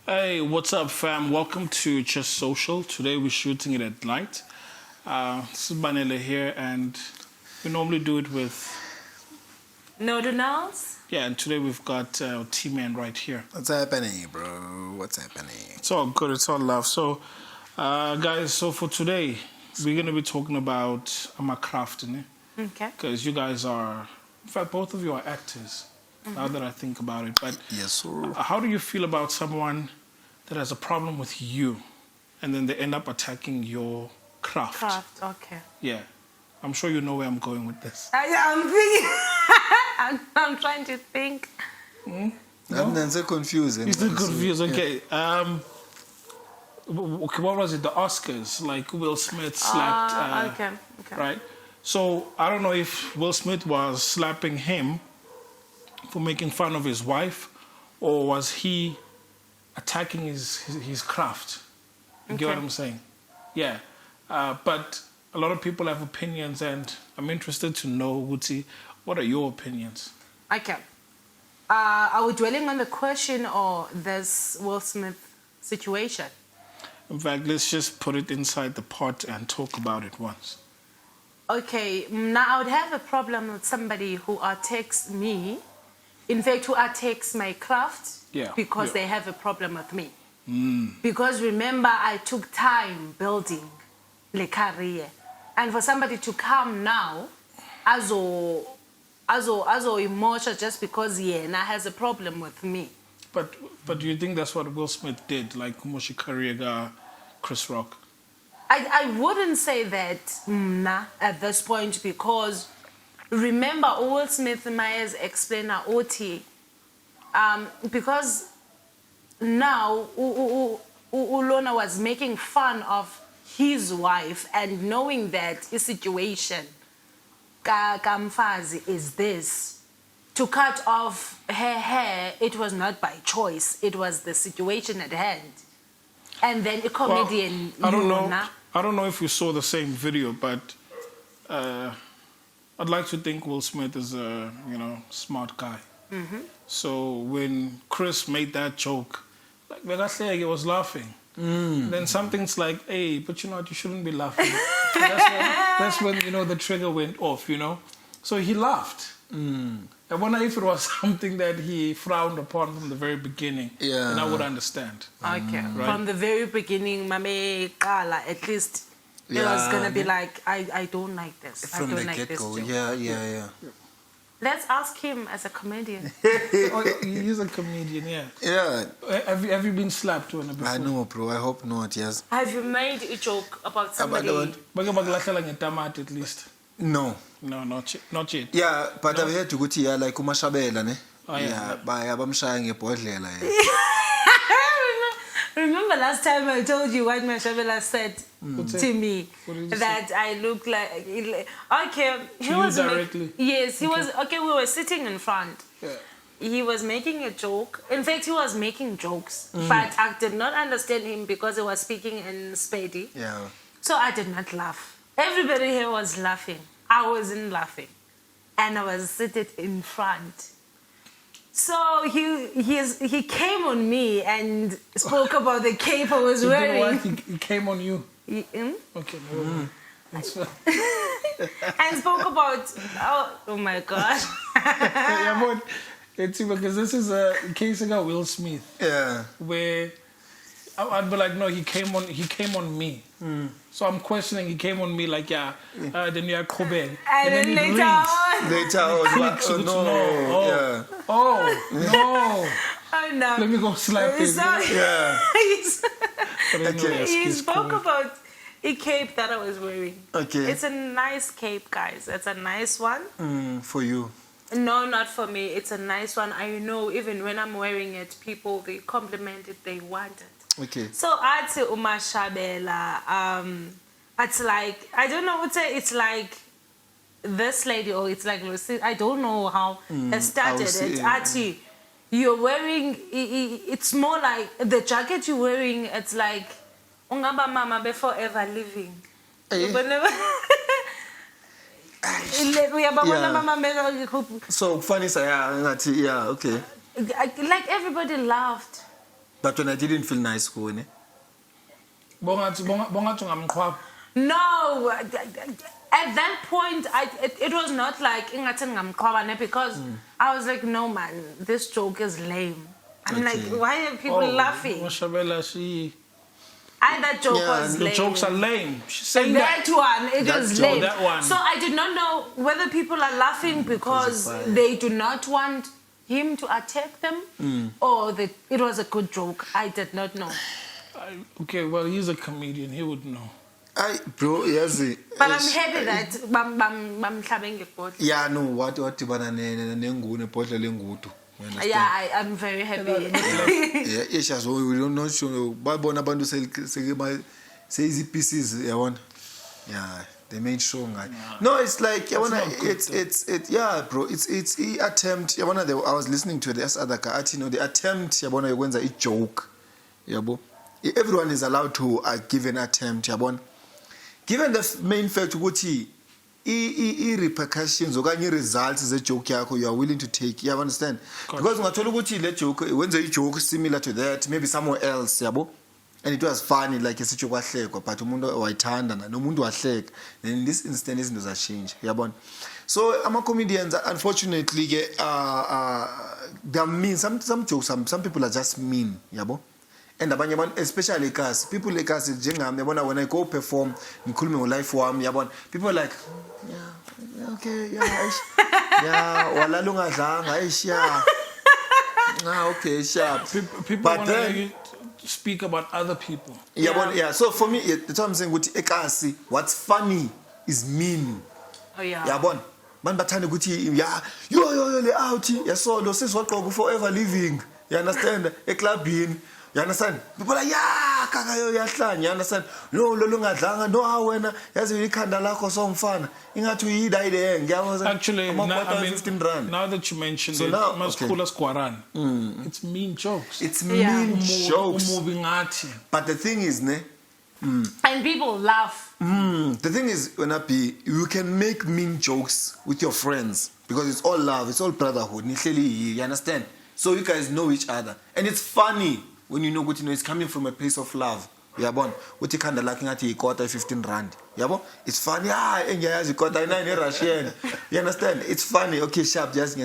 Hey, what's up, fam? Welcome to Just Social. Today we're shooting it at night. This is Banele here, and we normally do it with Nolu. Yeah, and today we've got T-Man right here. What's happening, bro? What's happening? It's all good. It's all love. So, guys, so for today, we're going to be talking about my craft, Okay. because you guys are, in fact, both of you are actors, now that I think about it. But Yes, sir. how do you feel about someone that has a problem with you, and then they end up attacking your craft? Okay. Yeah. I'm sure you know where I'm going with this. I'm thinking. I'm trying to think. I'm then so confused. You're still confused, okay. Okay, what was it? The Oscars, like Will Smith slapped. Okay. Right? So I don't know if Will Smith was slapping him for making fun of his wife, or was he attacking his craft? You get what I'm saying? Yeah. But a lot of people have opinions, and I'm interested to know, Wuti, what are your opinions? Okay. Are we dwelling on the question or this Will Smith situation? In fact, let's just put it inside the pot and talk about it once. Okay. Now I would have a problem with somebody who attacks me. In fact, who attacks my craft because they have a problem with me. Because remember, I took time building the career. And for somebody to come now, as emotion just because Yena has a problem with me. But do you think that's what Will Smith did, like Moshi Kariega, Chris Rock? I wouldn't say that at this point, because remember Will Smith Myers explainer OT, because now Ulona was making fun of his wife, and knowing that his situation Kamfazi is this, to cut off her hair, it was not by choice, it was the situation at hand. And then a comedian, I don't know if you saw the same video, but I'd like to think Will Smith is a smart guy. So when Chris made that joke, like Begaslege was laughing. Then something's like, hey, but you know what, you shouldn't be laughing. That's when the trigger went off, So he laughed. I wonder if it was something that he frowned upon from the very beginning. Yeah. And I would understand. Okay. Right? From the very beginning, Mame Kala, at least it was going to be like, I don't like this. From I don't the like this get-go. joke. Yeah. Let's ask him as a comedian. Oh, he's a comedian, yeah. Yeah. Have you been slapped when before? I know, bro. I hope not, yes. Have you made a joke about somebody? At least. No. No, not yet. Yeah, but I've heard to go to like umashabela, ne? Oh, yeah. Baya bamshaya ngebhodlela. Remember last time I told you what Mashabela said to me? What did you that say? I look like... Okay, he To was... you directly? Yes, he was... Okay, we were sitting in front. Yeah. He was making a joke. In fact, he was making jokes. But I did not understand him because he was speaking in Spady. Yeah. So I did not laugh. Everybody here was laughing. I wasn't laughing. And I was seated in front. So he came on me and spoke about the cape I was wearing. He came on you. Okay. That's fine. And spoke about, oh my God. Yeah, but let's see, because this is a case about Will Smith. Yeah. Where I'd be like, no, he came on me. So I'm questioning, he came on me like, then you are Kobe. And then later on. Later on, no. Oh, no. Oh no. Let me go slap him. So, Yeah. he spoke about a cape that I was wearing. Okay. It's a nice cape, guys. It's a nice one. For you. No, not for me. It's a nice one. I know even when I'm wearing it, people, they compliment it, they want it. Okay. So Ati Umashabela, it's like, I don't know what to say, it's like this lady, or it's like Lucy, I don't know how it started. It's Ati, you're wearing, it's more like, the jacket you're wearing, it's like, Ungaba mama be forever living. Hey. Yeah. So funny, yeah, okay. Like everybody laughed. But when I didn't feel nice, go ne. Bongathi ungamqhwapha. No, at that point, it was not like ingathi ngamqhwabane because I was like, no man, this joke is lame. I'm like, why are people laughing? Mashabela, she. That joke was The lame. jokes are lame. She's saying That one, it is lame. That one. So I did not know whether people are laughing because they do not want him to attack them or that it was a good joke. I did not know. Okay, well, he's a comedian. He would know. Bro, yes. But I'm happy that bamhlabeng ngebhodle. Yeah, no, what dibana nengune bhodle lengudu. Yeah, I'm very happy. Yeah, issues we don't know sure babona abantu say easy pieces yabona. Yeah, they made sure ngayo. No, it's like yabona it's yeah, bro, it's attempt yabona I was listening to this other guy, the attempt yabona yokwenza a joke. Yabo. Everyone is allowed to give an attempt yabona. Given the main fact ukuthi repercussions okanye results ze joke yakho you are willing to take, you understand? Because ungathola ukuthi le joke wenze a joke similar to that maybe somewhere else yabo, and it was funny like isithi kwahlekwa but umuntu wayithanda nomuntu wahleka, then in this instance izinto za change yabona. So ama comedians unfortunately there are mean some jokes, some people are just mean yabo. And abanye abantu especially cars, people like us njengami yabona, when I go perform ngikhulume ngolife wami yabona, people like yeah okay yeah wala lungadlanga yeah okay sharp People but want then to speak about other people. yeah so for me that's what I'm saying ukuthi ekasi what's funny is mean. Oh yeah. Yabona man bathanda ukuthi yeah yo le out yasolo sizwaqoqa forever living, you understand, eclubini. You understand? People are yeah, kakayo yahlanya. You understand? No, lungadlanga. No, wena yazi ikhanda lakho somfana. Ingathi uyidayile ngiyazi. Actually, now, 15 rand. Now that you mentioned So it, now, Maskula Skwaran. It's mean jokes. It's mean jokes. But the thing is, and people laugh. The thing is, you can make mean jokes with your friends because it's all love, it's all brotherhood. You understand? So you guys know each other, and it's funny. When you know it's coming from a place of love. Yabon, what you kind of lacking at you quarter 15 rand. Yabon, it's funny. You quarter 9 Russian. You understand? It's funny. Okay, sharp, just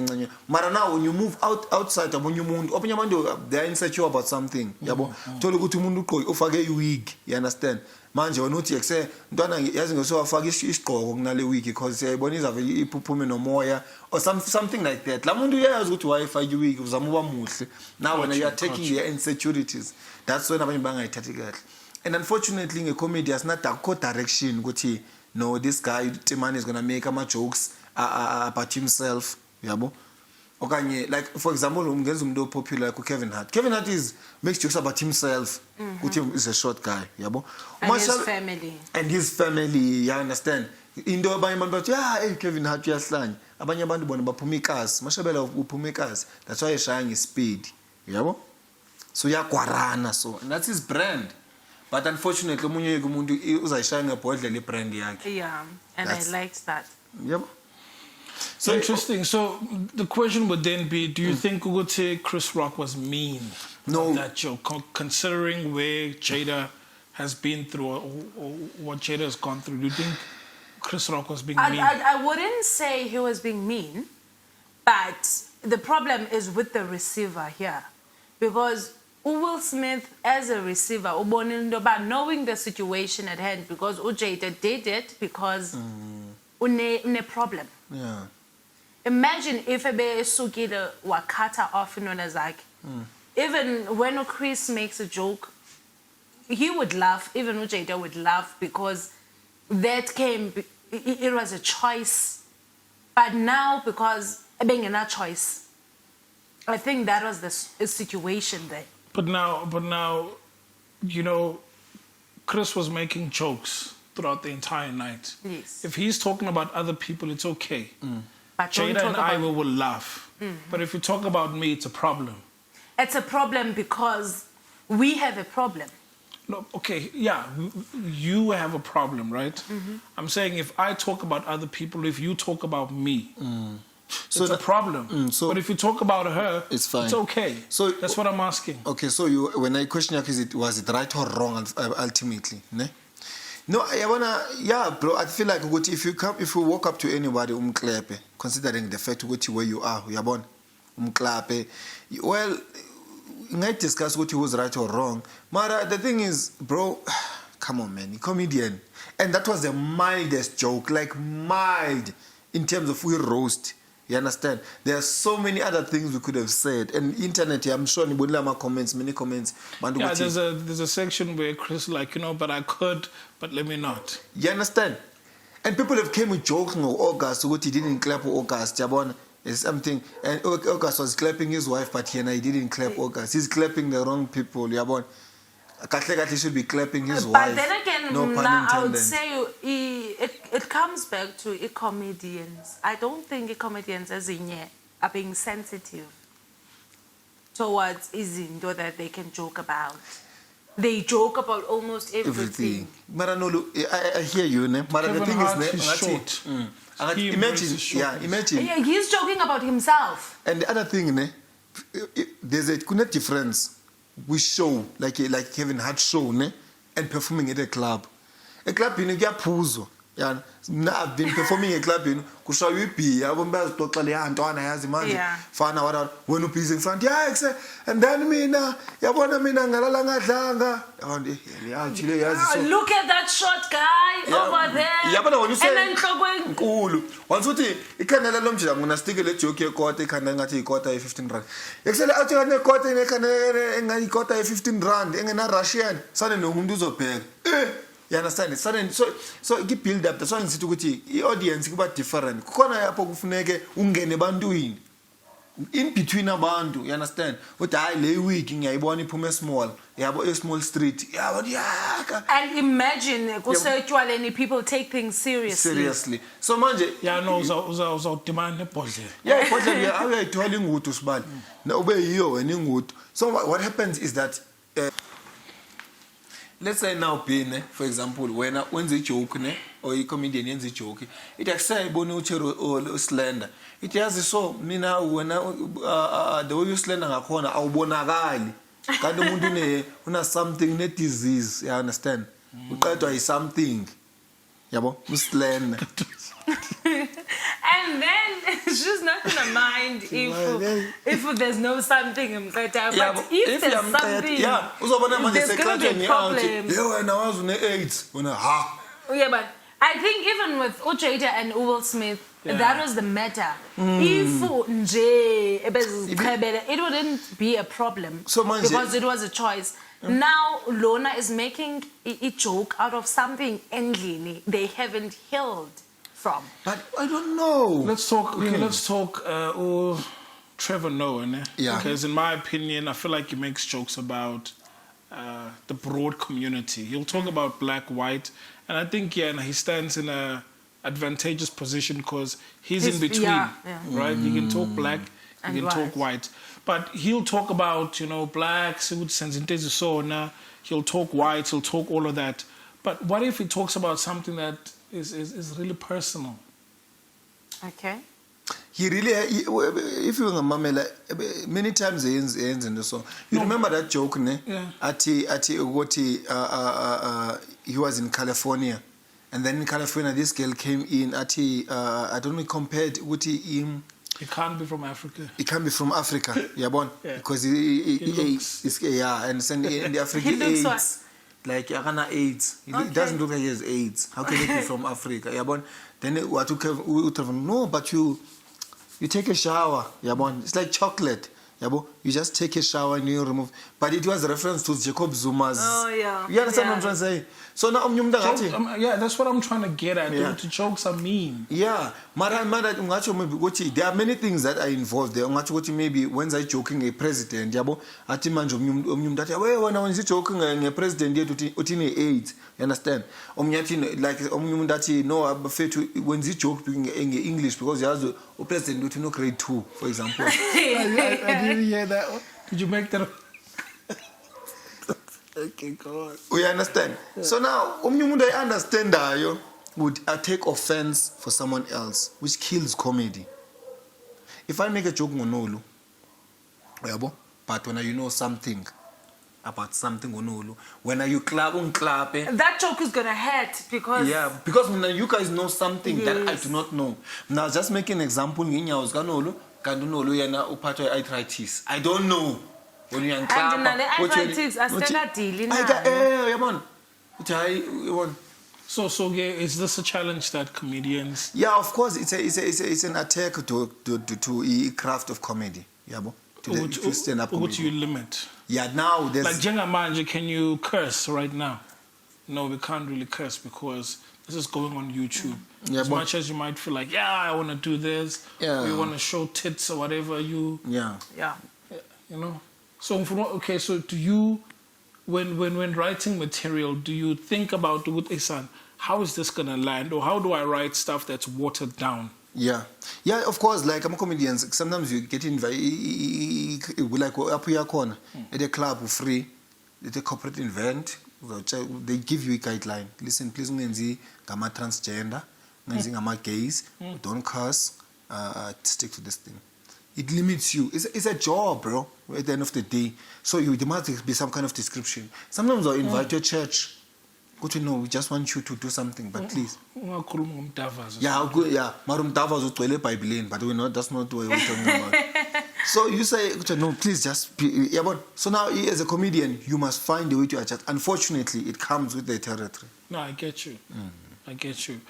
Mara now when you move outside, when you move, open your mind, they're insecure about something. Yabon, tell you go to Mundu, offer you weak. You understand? Manje onothi say ntwana yazi ngosofaka isigqoko kunale week because sayiboniza vele iphuphume nomoya or something like that. La muntu uyazi ukuthi why fake week uzama uba muhle. Now when you are taking their insecurities, that's when abanye bangayithathi kahle. And unfortunately in a comedy has not a direction ukuthi no, this guy Timani is going to make ama jokes about himself, yabo. Okay, like for example, umgenza umuntu popular like Kevin Hart. Kevin Hart makes jokes about himself. Kuti is a short guy, yabo. And his family. And his family, you understand? Indo abanye abantu bathi Kevin Hart uyahlanya. Abanye abantu bona baphuma ikazi. Mashabela uphuma ikazi. That's why he's showing his speed, yabo. So yakwarana so, and that's his brand. But unfortunately, umunye umuntu uzayishaya ngebhodle le brand yakhe. Yeah, and I liked that. Yabo. So interesting. So the question would then be: do you think Chris Rock was mean? No. That joke, considering where Jada has been through or what Jada has gone through, do you think Chris Rock was being mean? I wouldn't say he was being mean, but the problem is with the receiver here, because Will Smith as a receiver, knowing the situation at hand, because Jada did it because une problem. Yeah. Imagine if a sukile wakata off in Onazaki. Even when Chris makes a joke, he would laugh. Even Jada would laugh because that came. It was a choice, but now because being a choice, I think that was the situation there. But now, you know, Chris was making jokes throughout the entire night. Yes. If he's talking about other people, it's okay. But Jada and I will laugh. But if you talk about me, it's a problem. It's a problem because we have a problem. No, okay, yeah, you have a problem, right? I'm saying if I talk about other people, if you talk about me, So it's a problem. But if you talk about her, it's fine. It's okay. So that's what I'm asking. Okay, so when I question you, was it right or wrong ultimately? Ne? No, yeah, bro. I feel like if you walk up to anybody, considering the fact where you are, well, you might discuss what was right or wrong. Mara, the thing is, bro, come on, man, comedian, and that was the mildest joke, like mild in terms of we roast. You understand? There are so many other things we could have said. And internet, I'm sure many comments. Yeah, there's a section where Chris like, but I could, but let me not. You understand? And people have came with joking of August, what he didn't clap August, Jabon is something. And August was clapping his wife, but he didn't clap August. He's clapping the wrong people, Jabon. He should be clapping his wife. But then again, no pun now intended. I would say it comes back to comedians. I don't think comedians as in are being sensitive towards izinto that they can joke about. They joke about almost everything. Mara Nolu, I hear you, ne? Mara, the thing is, short. Imagine. Yeah, he's joking about himself. And the other thing, ne? There's a difference. We show like Kevin Hart show, ne? And performing at a club. A club, puzo. Yeah, I've been performing a club in Kushawipi. I won't totally Antoine has imagine. Fana what when you please in front. Yeah, and then mina, Ngalanga. Look at that short guy over there. Yeah, but when you say and then cool. Once you can let them I'm gonna stick a little quarter, can I 15 rand. Excel out your quarter, and I got 15 rand, and a Russian, suddenly Hunduzo peg. You understand it? Suddenly, so it build up. That's why the audience is different. In between a bandu, you understand? What I lay weak in a small, a small street. And imagine, people take things seriously. Seriously. So, manje. Yeah, no, so demand a pause. Yeah, we are telling you to spell. No, obey you and so what happens is that. Let's say now, for example, when they joke, or a comedian ends a joke, it accepts or slender. It has so mina when the way you slender a corner, I'll bonagali. When something net disease, you understand? We try to something. Yabo, slender. And then she's not gonna mind if there's no something. But if there's something, there's gonna be a problem. Yeah, but I think even with Jada and Will Smith, that was the matter. If it wouldn't be a problem because it was a choice. Now Lona is making a joke out of something endlini they haven't healed from. But I don't know. Let's talk. Okay, let's talk. Trevor Noah, yeah. Because in my opinion, I feel like he makes jokes about the broad community. He'll talk about black, white, and I think he stands in a advantageous position because he's in between, right? You can talk black, you can talk white, but he'll talk about blacks, he'll talk white, he'll talk all of that. But what if he talks about something that is really personal? Okay. He really, if you remember, many times he ends in the song. You remember that joke, ne? Yeah. He was in California, and then in California, this girl came in. I don't know, compared with him. He can't be from Africa. He can't be from Africa, because he looks, and in the Africa he looks AIDS. Like AIDS. He doesn't look like he has AIDS. How can he be from Africa? Then no, but you take a shower. It's like chocolate. You just take a shower and you remove. But it was a reference to Jacob Zuma's. Oh yeah. You understand what I'm trying to say? So now that's what I'm trying to get at. Yeah. The jokes are mean. Yeah. There are many things that are involved there. Maybe when I joking a president, when I was joking a president, AIDS. You understand? Like when he joke in English because he has a president who grade 2, for example. I didn't hear that one. Did you make that? Okay, go on. We understand. Yeah. So now, I understand that would take offense for someone else, which kills comedy. if I make a joke on Nolu, but when you know something about something on Nolu, when you clap, that joke is gonna hurt because when you guys know something that I do not know. Now, just make an example. Nolu, arthritis. I don't know. When you clap, and arthritis, I still dealing. So is this a challenge that comedians? Yeah, of course, it's an attack to the craft of comedy. Yeah, to stand up comedy. What you limit? Yeah, now there's like Jenga, can you curse right now? No, we can't really curse because this is going on YouTube. Yeah, as much as you might feel like, I want to do this, or you want to show tits or whatever, you know. So so do you, when writing material, do you think about how is this gonna land, or how do I write stuff that's watered down? Yeah, of course. Like I'm a comedian. Sometimes you get invited, like up here corner at a club for free, at a corporate event. They give you a guideline. Listen, please, I'm a transgender, I'm a gays. Don't curse. Stick to this thing. It limits you. It's a job, bro. At the end of the day, so there must be some kind of description. Sometimes I'll invite your church. Good to know. We just want you to do something, but please. Marum Davas will Bible, but we're not. That's not what we're talking about. So you say, no, please just be. So now, as a comedian, you must find a way to adjust. Unfortunately, it comes with the territory. No, I get you. I get you.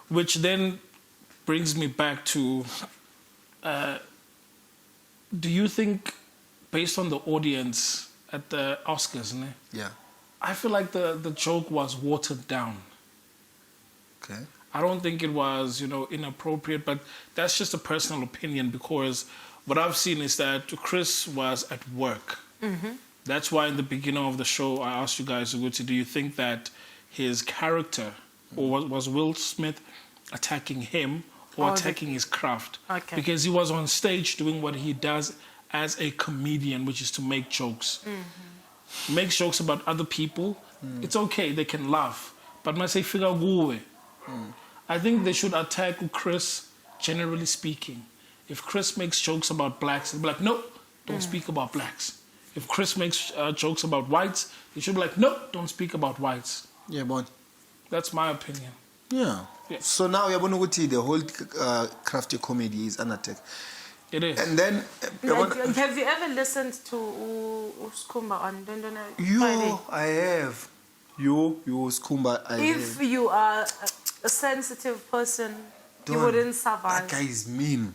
Which then brings me back to. Do you think, based on the audience at the Oscars, I feel like the joke was watered down. Okay. I don't think it was, inappropriate, but that's just a personal opinion because what I've seen is that Chris was at work. Mm-hmm. That's why in the beginning of the show, I asked you guys, do you think that his character, or was Will Smith attacking him or attacking his craft? Okay. Because he was on stage doing what he does as a comedian, which is to make jokes. Mm-hmm. Makes jokes about other people. It's okay, they can laugh. But must say figure go. I think they should attack Chris, generally speaking. If Chris makes jokes about blacks, they'll be like, no, don't speak about blacks. If Chris makes jokes about whites, they should be like, no, don't speak about whites. Yeah, but that's my opinion. Yeah. So now you're going to the whole crafty comedy is an attack. It is. And then have you ever listened to Skumba on Friday? I have. You Skumba, I have. If you are a sensitive person, you wouldn't survive. That guy is mean.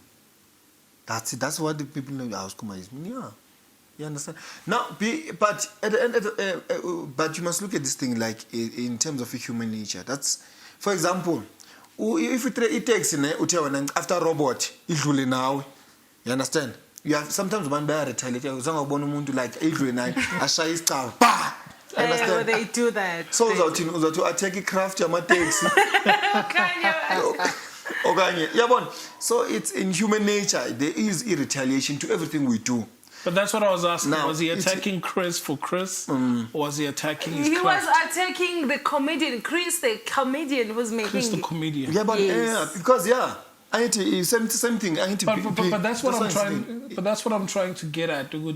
That's it. That's what the people know. Skumba is mean. Yeah. You understand? Now, but at the end, but you must look at this thing like in terms of human nature. That's, for example, if it takes after robot, it now. You understand? You have sometimes one bear retaliate. You like they do that. So to attack a craft your takes. So it's in human nature. There is a retaliation to everything we do. But that's what I was asking. Now, was he attacking Chris for Chris? Or was he attacking his craft? Was attacking the comedian. Chris, the comedian, was making... Chris, the comedian. Yeah, but because, I need to... Same thing. I need to but that's what I'm trying... But that's what I'm trying to get at. No,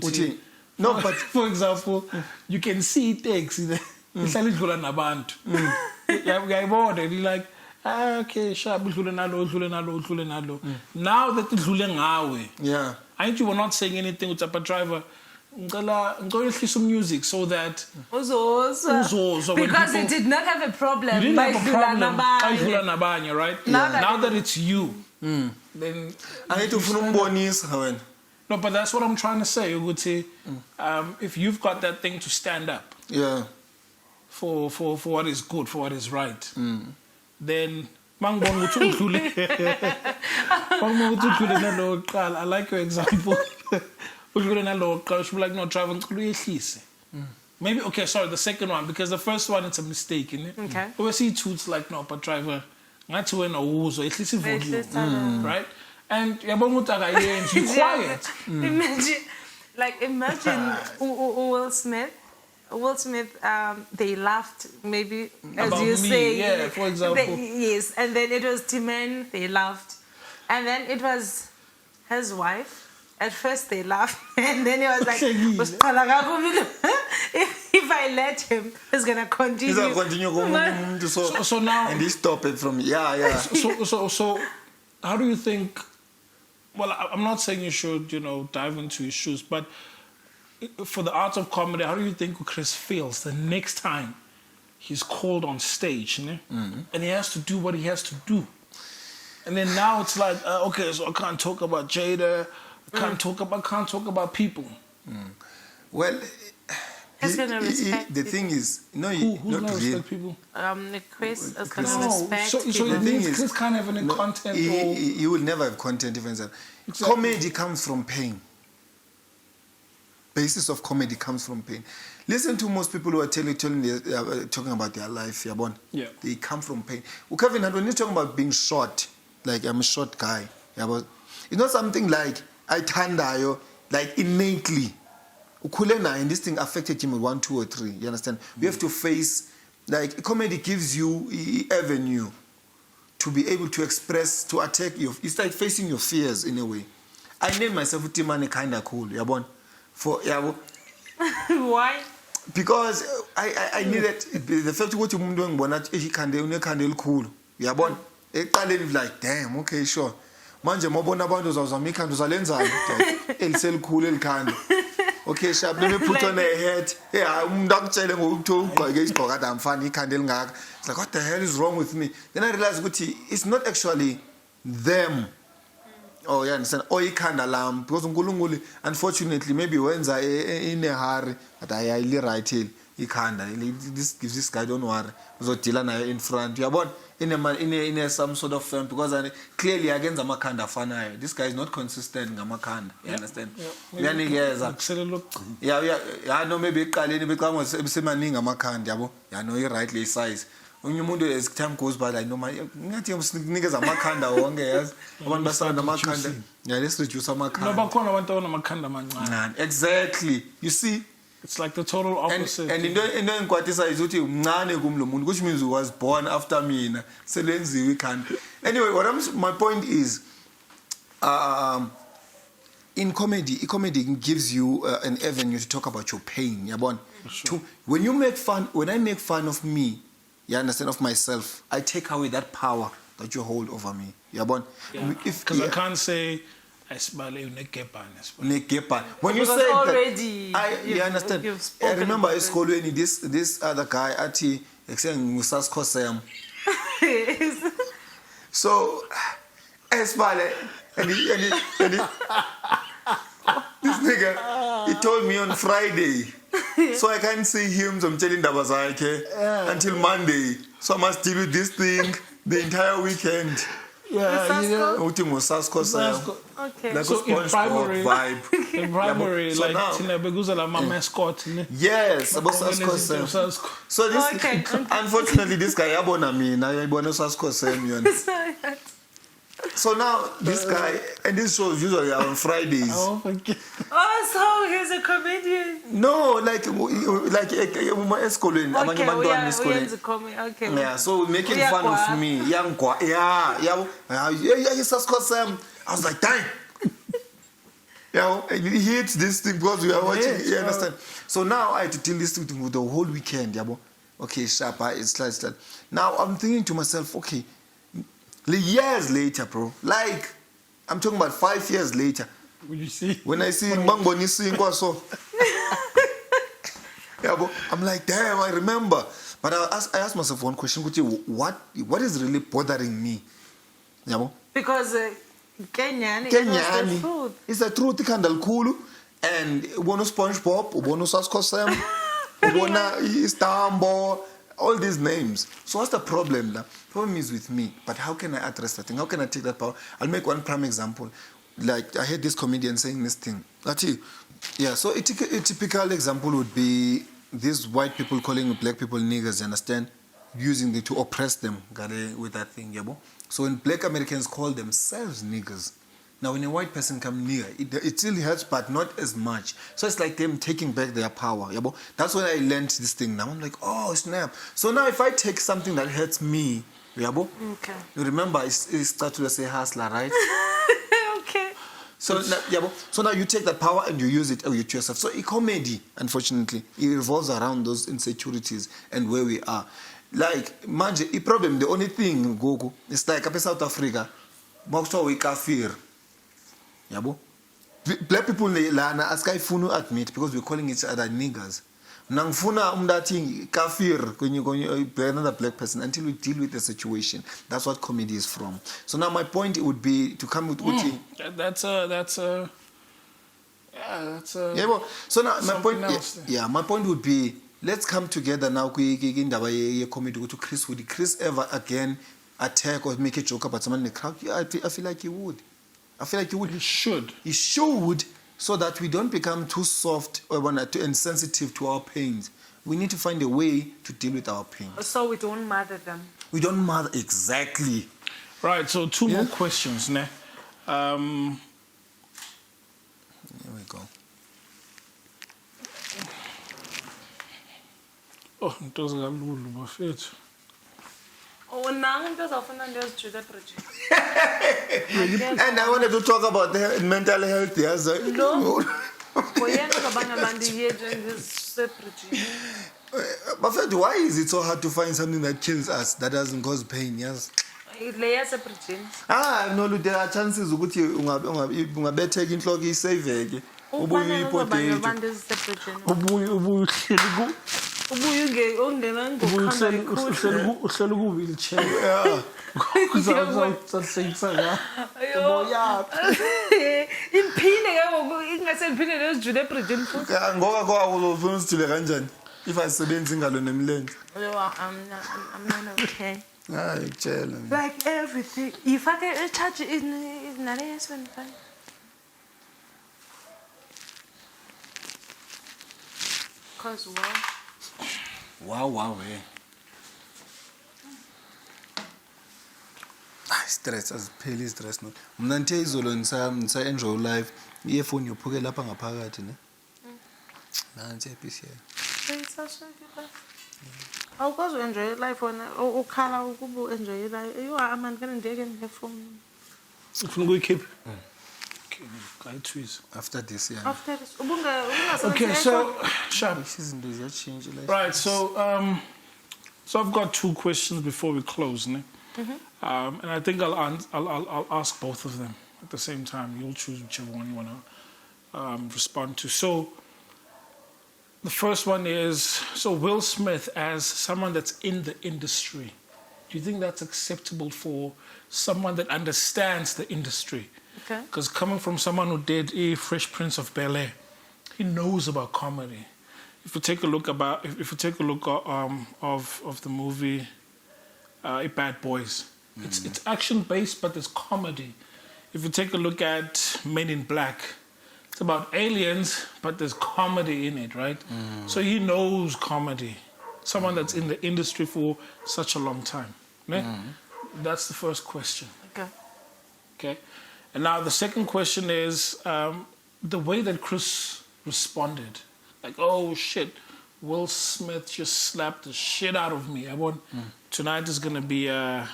but... For example, you can see it takes... It's like nabantu. You're like... Okay, sharp. Now that yeah. you were not saying anything with a driver. Go some music so that because it did not have a problem. You didn't have a problem. Right? Now that it's you, then I need to film bonies. No, but that's what I'm trying to say. You would say, if you've got that thing to stand up, for what is good, for what is right, then I like your example. Like, no, driving. Maybe, okay, sorry, the second one, because the first one, it's a mistake, isn't it? Okay. Obviously, it's like, no, but driver, not to win a who's, at least volume, right? And you're quiet. Imagine Will Smith. They laughed, maybe, as about you me, say. For example. Yes, and then it was Timani, they laughed. And then it was his wife. At first they laughed, and then he was like, if I let him, he's gonna continue. He's gonna continue. So now, and he stopped it from yeah. So, how do you think? Well, I'm not saying you should, dive into his shoes, but for the art of comedy, how do you think Chris feels the next time he's called on stage, and he has to do what he has to do? And then now it's like, okay, so I can't talk about Jada, I can't talk about people. Well, the thing is, who's not gonna really. respect people? Chris is gonna No, respect so people. the thing is, Chris can't have any content. He will never have content even. Exactly. Comedy comes from pain. Basis of comedy comes from pain. Listen to most people who are talking about their life. Yeah. They come from pain. Kevin, when you're talking about being short, like I'm a short guy, it's not something like I tanda like innately. And this thing affected him in 1, 2, or 3. You understand? We have to face, like, comedy gives you avenue to be able to express, to attack it's like facing your fears in a way. I named myself Timani kinda cool, Why? Because I needed the fact that you're doing one cool. Like, damn, okay, sure. Manje mobona abantu uzawuzama ikhanda uzalenzani eliselikhulu elikhanda. Okay, sharp, let me put on a hat. Yeah, umuntu akutshele ngokuthi ugqoke isigqoko kade amfana ikhanda elingaka. It's like, what the hell is wrong with me? Then I realized ukuthi it's not actually them. Oh, you understand? Or ikhanda lam, because uNkulunkulu unfortunately maybe wenza in a hurry, but I highly right here ikhanda. This gives this guy, don't worry. Uzodila nayo in front. Uyabona? In some sort of film, because clearly against amakhanda afanayo. This guy is not consistent ngamakhanda. You understand? Yeah, no, maybe iqaleni become semaningi amakhanda yabo. Yeah, no, you rightly size. Unye umuntu as time goes by, like, no man, ngathi nginikeza amakhanda wonke yazi. Abantu basanda amakhanda. Yeah, let's reduce amakhanda. No, bakhona abantu abanamakhanda amancane. Exactly. You see, it's like the total opposite. And into engikwatisa is ukuthi umncane kumlo muntu, which means he was born after mina. Selenziwe ikhanda. Anyway, my point is, in comedy gives you an avenue to talk about your pain. Sure. When I make fun of me, you understand, of myself, I take away that power that you hold over me. Because I can't say, when you say already that, you understand. I remember I school when this other guy ati saying so Espale and this nigga, he told me on Friday, so I can't see him. So I'm telling until Monday. So I must deal with this thing the entire weekend. Yeah, okay. Like so in primary vibe. In primary, so like now, Beguza like my mascot. Yes, about Sasko. So this, okay. Unfortunately, this guy abona me. Now I born Sasko Sam. So now this guy, and this shows usually on Fridays. Oh my God. Oh, so he's a comedian. No, like my escolin. Okay. Yeah, so making fun of me, yeah. Sasko Sam. I was like, dang. And he hates this thing because we are watching. Yes, you understand? So now I had to deal this thing with the whole weekend. Okay, sharp. It's like. Now I'm thinking to myself, okay, years later, bro. Like, I'm talking about 5 years later. Will you see? When I see Mbangoni sing so. I'm like, damn, I remember. But I asked myself one question, what is really bothering me? Because Kenyani. It's the truth. Kandal Kulu and Ubono SpongeBob, Ubono Sasko Sam, Ubona Istanbul, all these names. So what's the problem? The problem is with me. But how can I address that thing? How can I take that power? I'll make one prime example. Like I heard this comedian saying this thing. Yeah. So a typical example would be these white people calling black people niggers. You understand? Using them to oppress them. With that thing, So when black Americans call themselves niggers, now when a white person comes near, it still hurts, but not as much. So it's like them taking back their power. That's when I learned this thing. Now I'm like, oh snap. So now if I take something that hurts me, okay. You remember it started to say hustler, right? Okay. So now you take that power and you use it to yourself. So comedy, unfortunately, it revolves around those insecurities and where we are. Like, manje, the problem, the only thing, Goku, is like up in South Africa, most we kafir. Yabo? Black people, lana, askaifunu admit, because we're calling each other niggers. Nangfuna umdati kafir when you another black person until we deal with the situation. That's what comedy is from. So now my point would be to come with that's a yeah. Well, so now my point, my point would be, let's come together now. Comedy to Chris. Would Chris ever again attack or make a joke about someone in the crowd? Yeah, I feel like he would. I feel like he would. He should. He should. So that we don't become too soft or too insensitive to our pains. We need to find a way to deal with our pains. So we don't mother them. We don't mother, exactly. Right, so two more questions, ne? Here we go. Oh, it doesn't have Nolu, my fit. Oh, now it does often understand the project. And I wanted to talk about the mental health. Yes. No. Boya no kabanga bandi yeje this project. But why is it so hard to find something that kills us, that doesn't cause pain? Yes. Layers a project. Nolu, there are chances ukuthi ungabetheka inhloko isaveke. Ubuye ungena Uhleli ku-wheelchair. Yeah. Imphinde ke ngoku ingase liphinde lezijule eBridging futhi. Ngoba uzofuna usijule kanjani if ayisebenzi ingalo nemlenze? I'm not okay. Ngitshela. Like everything. Ifake charge in nale yes25. Cause Wow, hey. Stress asipheli stress no. Mina ngithe izolo ngisa enjoy life. Earphone yophuke lapha ngaphakathi ne. Nansi ePC. Awukwazi enjoy life wona ukhala ukuba enjoy life. You are man kana ndeke ngephone. Ufuna ukuyikhipha? After this, yeah. After this, okay, so sharp. Right, so I've got two questions before we close, ne? And I think I'll ask both of them at the same time. You'll choose whichever one you want to respond to. So the first one is, so Will Smith as someone that's in the industry, do you think that's acceptable for someone that understands the industry? Okay. Because coming from someone who did a Fresh Prince of Bel-Air, he knows about comedy. If you take a look of the movie Bad Boys, it's action based, but there's comedy. If you take a look at Men in Black, it's about aliens, but there's comedy in it, right? So he knows comedy. Someone that's in the industry for such a long time. Right? That's the first question. Okay. And now the second question is the way that Chris responded. Like, oh shit, Will Smith just slapped the shit out of me. Tonight is going to be a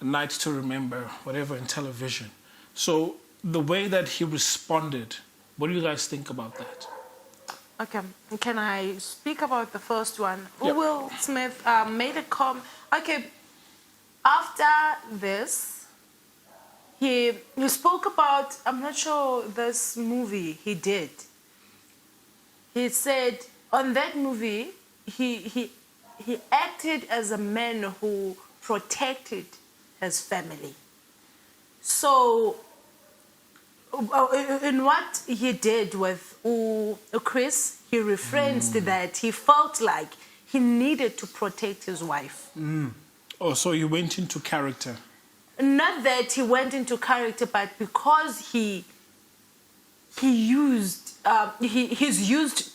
night to remember, whatever, in television. So the way that he responded, what do you guys think about that? Okay, can I speak about the first one? Yep. Will Smith made a comment. Okay, after this, he spoke about, I'm not sure, this movie he did. He said on that movie, he acted as a man who protected his family. So in what he did with Chris, he referenced that he felt like he needed to protect his wife. Oh, so he went into character. Not that he went into character, but because he's used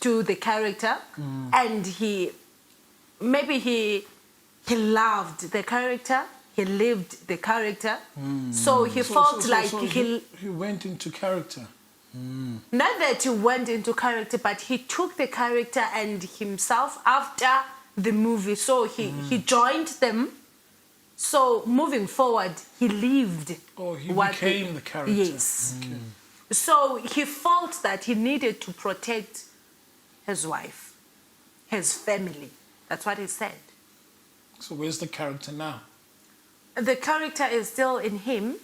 to the character, and he loved the character, he lived the character, so he felt like he went into character. Not that he went into character, but he took the character and himself after the movie, so he joined them. So moving forward, he lived. Oh, he became the character. Yes. Okay. So he felt that he needed to protect his wife, his family. That's what he said. So where's the character now? The character is still in him.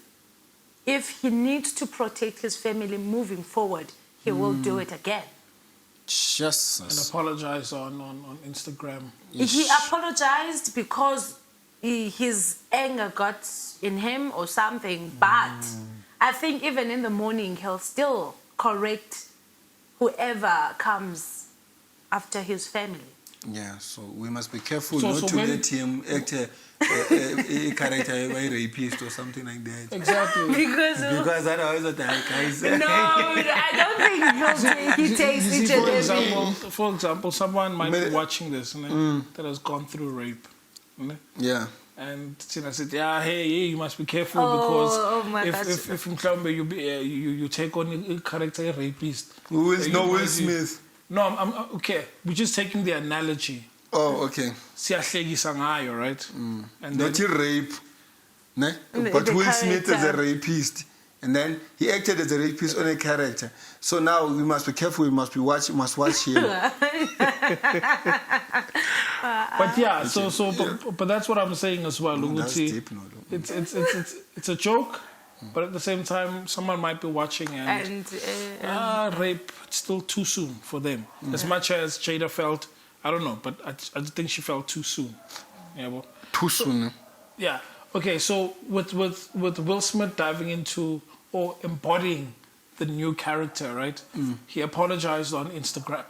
If he needs to protect his family moving forward, he will do it again. And Jesus. apologize on Instagram. He apologized because his anger got in him or something. But I think even in the morning, he'll still correct whoever comes after his family. Yeah, so we must be careful So- not so to when- let him act a character, a rapist or something like that. Exactly. Because Otherwise, guys. no, I don't think he takes You each see, and for every. example, someone might be Maybe- watching this that has gone through rape. Ne? Yeah. And Tina said, "Yeah, hey, you must be careful Oh my because gosh. if mhlawumbe you take on a character a rapist." Will you- Smith. No, I'm okay. We're just taking the analogy. Oh, okay. Siyahlekisa ngayo, right? And then Not a rape. Ne? The- But the Will Smith is a character. rapist. And then he acted as a rapist on a character. So now we must be careful, we must watch him. But yeah, but that's what I'm saying as well. That's Ukuthi, deep, Nolu. it's a joke, but at the same time, someone might be watching and rape. It's still too soon for them. As much as Jada felt, I don't know, but I just think she felt too soon. Yeah, well, Too soon. yeah. Okay, so with Will Smith diving into or embodying the new character, right? He apologized on Instagram.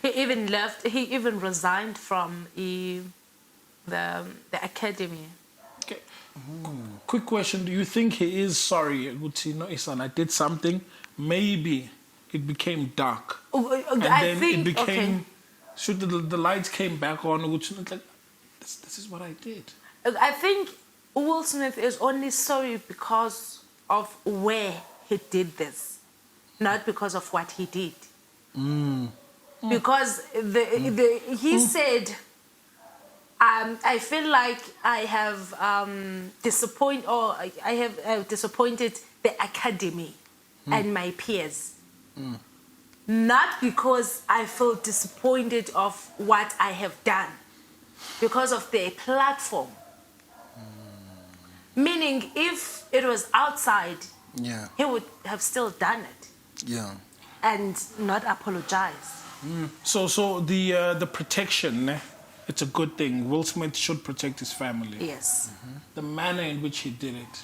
He even left. He even resigned from the academy. Okay. Quick question: do you think he is sorry? Ukuthi, no, Isan, I did something. Maybe it became dark, and I then think it became. okay. Should the lights came back on? Ukuthi, it's like this is what I did. I think Will Smith is only sorry because of where he did this, not because of what he did. Because he said, I feel like I have disappointed the academy and my peers. Not because I feel disappointed of what I have done, because of their platform. Meaning, if it was outside, Yeah. he would have still done it Yeah. and not apologize. So the protection, it's a good thing. Will Smith should protect his family. Yes. The manner in which he did it,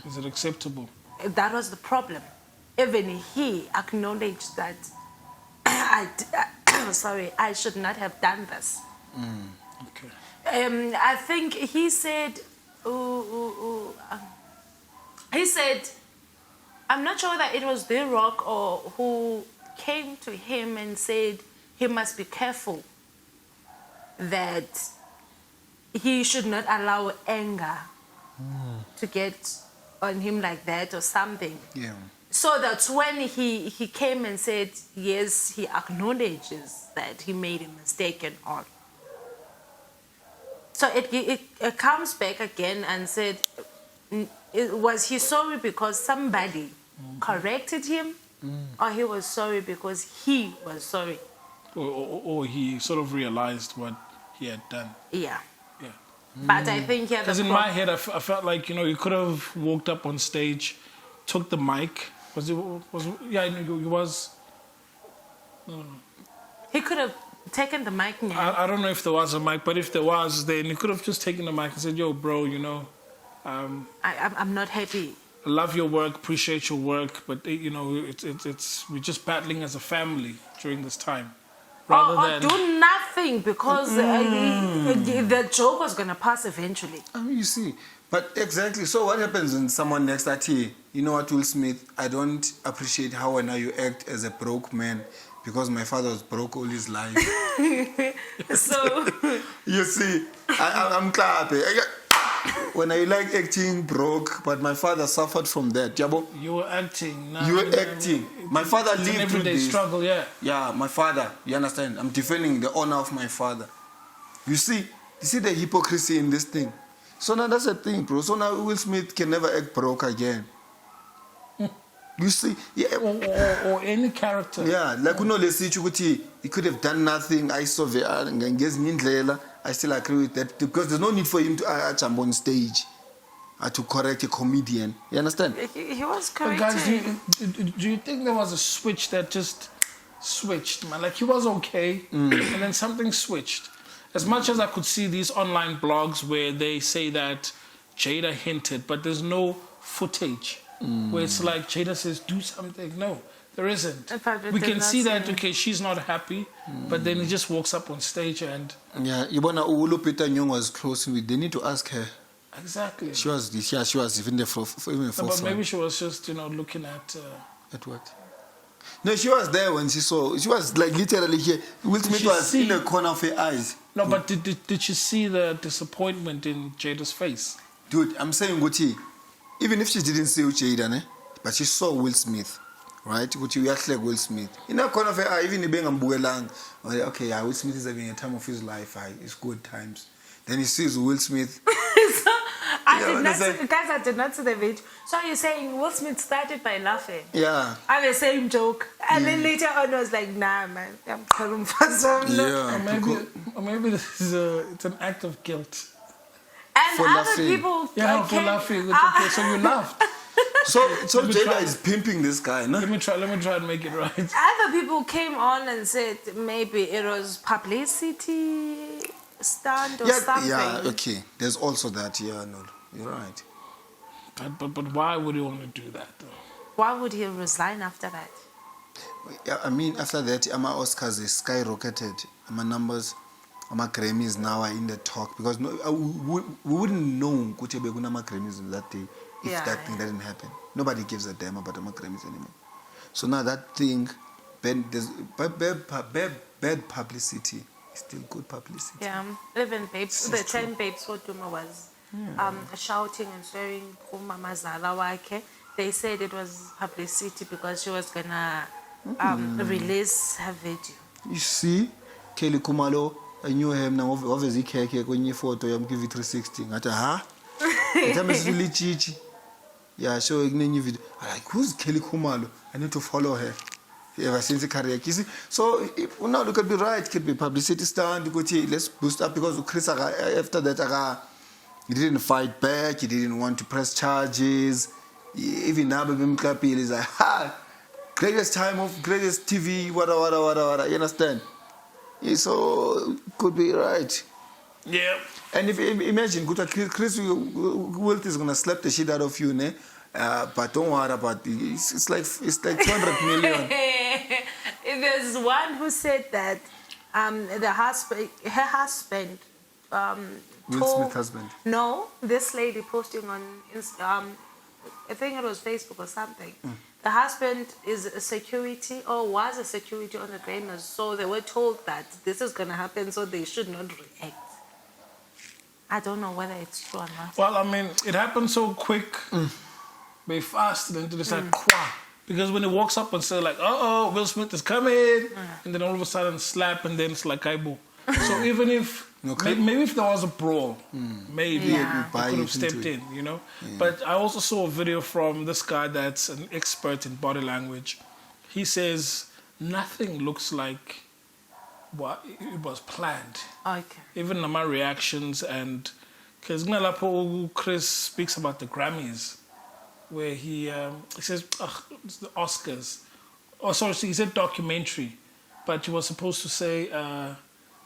is it acceptable? That was the problem. Even he acknowledged that I should not have done this. Okay. I think he said, I'm not sure that it was The Rock or who came to him and said he must be careful that he should not allow anger to get on him like that or something. Yeah. So that's when he came and said, yes, he acknowledges that he made a mistake and all. So it comes back again and said, was he sorry because somebody corrected him, or he was sorry because he was sorry? Or he sort of realized what he had done. Yeah. Yeah. But I think yeah, Because in my head, I felt like, he could have walked up on stage, took the mic. He was. he could have taken the mic now. I don't know if there was a mic, but if there was, then he could have just taken the mic and said, "Yo, bro, I'm not happy. I love your work, appreciate your work, but it's we're just battling as a family during this time." Or do nothing because the joke was going to pass eventually. I mean, you see. But exactly. So what happens when someone next that here, you know what, Will Smith, I don't appreciate how now you act as a broke man because my father was broke all his life. So You see, I'm clapping. When I like acting broke, but my father suffered from that. Jabo, you were acting. you were acting. My father It's an lived through everyday this. struggle, yeah. Yeah, my father. You understand? I'm defending the honor of my father. You see the hypocrisy in this thing. So now that's the thing, bro. So now Will Smith can never act broke again. You see, yeah, or any character. yeah, like he could have done nothing. I saw I still agree with that because there's no need for him to jump on stage to correct a comedian. You understand? He was But correcting. guys, do you think there was a switch that just switched, man? Like he was okay, and then something switched. As much as I could see these online blogs where they say that Jada hinted, but there's no footage where it's like Jada says, do something. No, there isn't. We can see that, okay, she's not happy, but then he just walks up on stage and... Yeah, Peter Nyong was close with. They need to ask her. Exactly. She was even there for No, but maybe she was just, looking at... At what? No, she was there when she saw. She was like literally here. Will Smith was in the corner of her eyes. No, but did she see the disappointment in Jada's face? Dude, I'm saying, Gucci, even if she didn't see Jada, but she saw Will Smith, right? Gucci, we actually like Will Smith. In that corner of her eye, even if being Mbuelang, okay, yeah, Will Smith is having a time of his life. It's good times. Then he sees Will Smith. I did not see the video. So you're saying Will Smith started by laughing? Yeah. And the same joke. And then later on was like, nah, man. I'm calling for some. Yeah. Or maybe this is it's an act of guilt. And For other laughing. people Yeah, for laughing. It's okay, so you laughed. So me Jada try. is pimping this guy, no? Let me try and make it right. Other people came on and said maybe it was publicity stunt or something. Yeah, okay. There's also that, yeah, no. You're right. But why would he want to do that, though? Why would he resign after that? Yeah, I mean, after that, my Oscars is skyrocketed. My numbers, my Grammys now are in the talk because we wouldn't know Kuchebe Gunama Grammys that day if that thing didn't happen. Nobody gives a damn about my Grammys anymore. So now that thing, bad publicity is still good publicity. Yeah, even Babes, the time Babes Woduma was shouting and swearing Mama Zala wake. They said it was publicity because she was gonna release her video. You see, Kelly Kumalo, I knew him now. Obviously, Keke when you photo I'm giving 360. I really chichi. Yeah, showing new video. I like, who's Kelly Kumalo? I need to follow her. Ever since the career, you see. So now look at be right. It could be publicity stunt. Let's boost up because Chris after that he didn't fight back. He didn't want to press charges. Even now, Mngqi is like, greatest time of greatest TV, whatever. You understand? Yeah, so could be right. Yeah. And if imagine, Chris Wilt is gonna slap the shit out of you, ne? But don't worry about it. It's like 200 million. There's one who said that her husband. Will Smith's husband. No, this lady posting on I think it was Facebook or something. The husband is a security or was a security on the trainers, so they were told that this is gonna happen, so they should not react. I don't know whether it's true or not. Well, I mean, it happened so quick, very fast, and then it's like, quah. Because when he walks up and says like, uh-oh, Will Smith is coming, and then all of a sudden slap, and then it's like, aibo. So even if, maybe if there was a brawl, maybe I could have stepped in, you know? Yeah. But I also saw a video from this guy that's an expert in body language. He says, nothing looks like what it was planned. Okay. Even my reactions and... Because Chris speaks about the Grammys, where he says, it's the Oscars. Oh, sorry, he said documentary, but he was supposed to say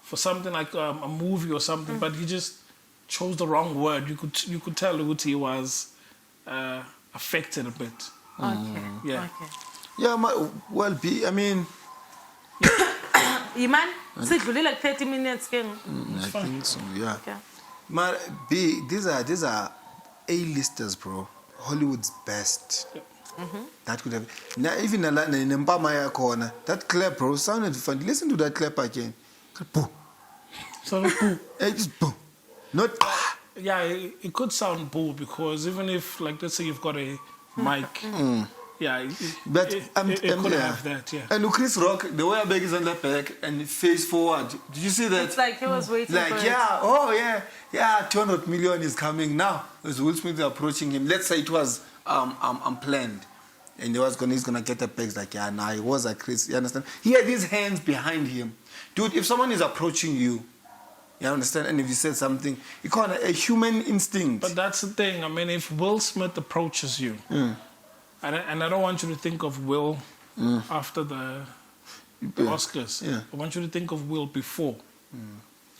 for something like a movie or something, but he just chose the wrong word. You could tell he was affected a bit. Okay. Yeah. Okay. Yeah, I mean... Iman, it's like 30 minutes. I think so, yeah. Okay. These are A-listers, bro. Hollywood's best. Yep. That could have... Now, even in Mpamaya corner, that clap, bro, sounded funny. Listen to that clap again. Boom. So boo. Just boom. Not... Yeah, it could sound boo because even if, like, let's say you've got a mic... Yeah, but it could have that, yeah. And Chris Rock, the way bag is on the back and face forward. Did you see that? It's like he was waiting for it. 200 million is coming now. As Will Smith is approaching him. Let's say it was planned. And he's gonna get a back like, yeah, nah, he was a Chris. You understand? He had his hands behind him. Dude, if someone is approaching you, you understand? And if you said something, you call it a human instinct. But that's the thing. I mean, if Will Smith approaches you, and I don't want you to think of Will after the Oscars. Yeah. I want you to think of Will before.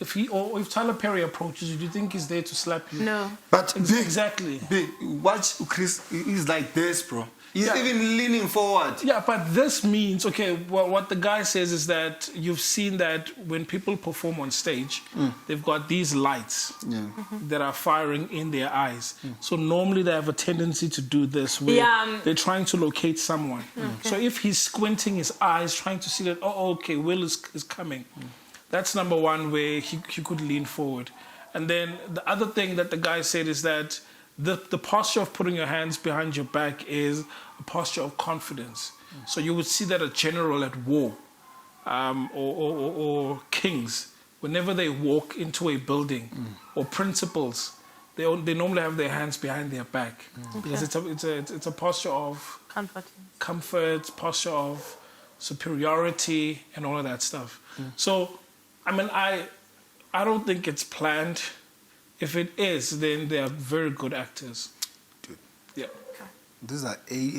If Tyler Perry approaches you, do you think he's there to slap you? No. But Exactly. Watch Chris. He's like this, bro. He's Yeah. even leaning forward. Yeah, but this means, okay, well, what the guy says is that you've seen that when people perform on stage, they've got these lights that are firing in their eyes. So normally they have a tendency to do this where they're trying to locate someone. So if he's squinting his eyes, trying to see that, oh, okay, Will is coming. That's number one where he could lean forward. And then the other thing that the guy said is that the posture of putting your hands behind your back is a posture of confidence. So you would see that a general at war or kings, whenever they walk into a building, or principals, they normally have their hands behind their back because it's a posture of comfort, posture of superiority, and all of that stuff. So, I mean, I don't think it's planned. If it is, then they are very good actors. Dude. Yeah. These are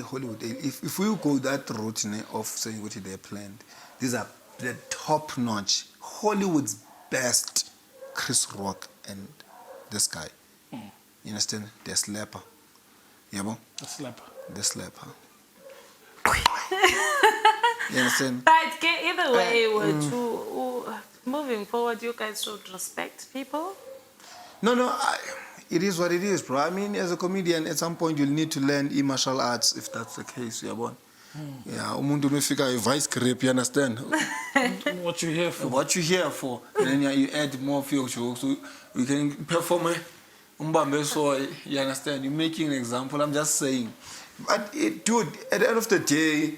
Hollywood. If we go that route of saying what they're planned, these are the top notch, Hollywood's best Chris Rock and this guy. You understand? The slapper. Yeah, bro? The slapper. The slapper. You understand? But either way, moving forward, you guys should respect people. No, it is what it is, bro. I mean, as a comedian, at some point you'll need to learn martial arts if that's the case. Yeah, umuntu mefika a vice grip, you understand? What you here for? What you here for? And then you add more of your jokes so you can perform umbambe so, you understand? You're making an example, I'm just saying. But dude, at the end of the day,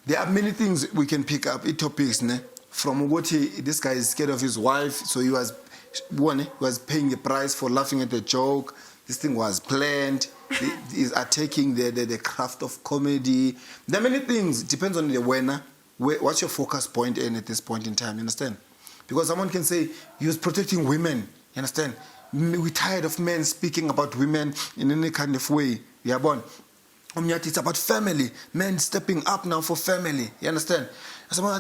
there are many things we can pick up, topics, ne? From what this guy is scared of his wife, so he was paying the price for laughing at the joke. This thing was planned. He's attacking the craft of comedy. There are many things. It depends on the winner. What's your focus point at this point in time? You understand? Because someone can say he was protecting women. You understand? We're tired of men speaking about women in any kind of way. Yeah, born. It's about family. Men stepping up now for family. You understand?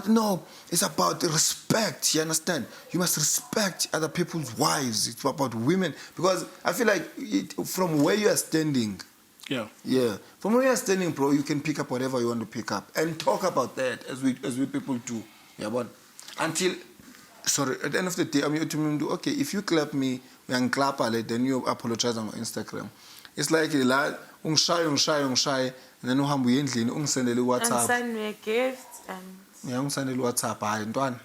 No, it's about respect. You understand? You must respect other people's wives. It's about women. Because I feel like from where you are standing, from where you are standing, bro, you can pick up whatever you want to pick up and talk about that as we people do. Yeah, but until, sorry, at the end of the day, okay, if you clap me, then you apologize on Instagram. It's like ungshaye, and then uhambe uye endlini ungisendele WhatsApp. And send me a gift and Yeah, ungisendele WhatsApp hayi ntwana.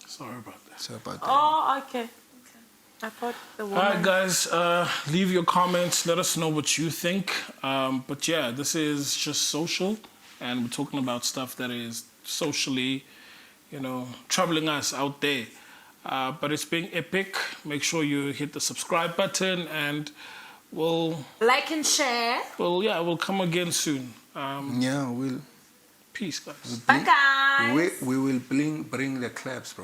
Sorry about that. Sorry about that. Oh, okay. I thought the woman. All right, guys, leave your comments. Let us know what you think. But yeah, this is just social, and we're talking about stuff that is socially, troubling us out there. But it's been epic. Make sure you hit the subscribe button, and we'll like and share. We'll come again soon. We'll. Peace, guys. Bye, guys. We will bring the claps, bro.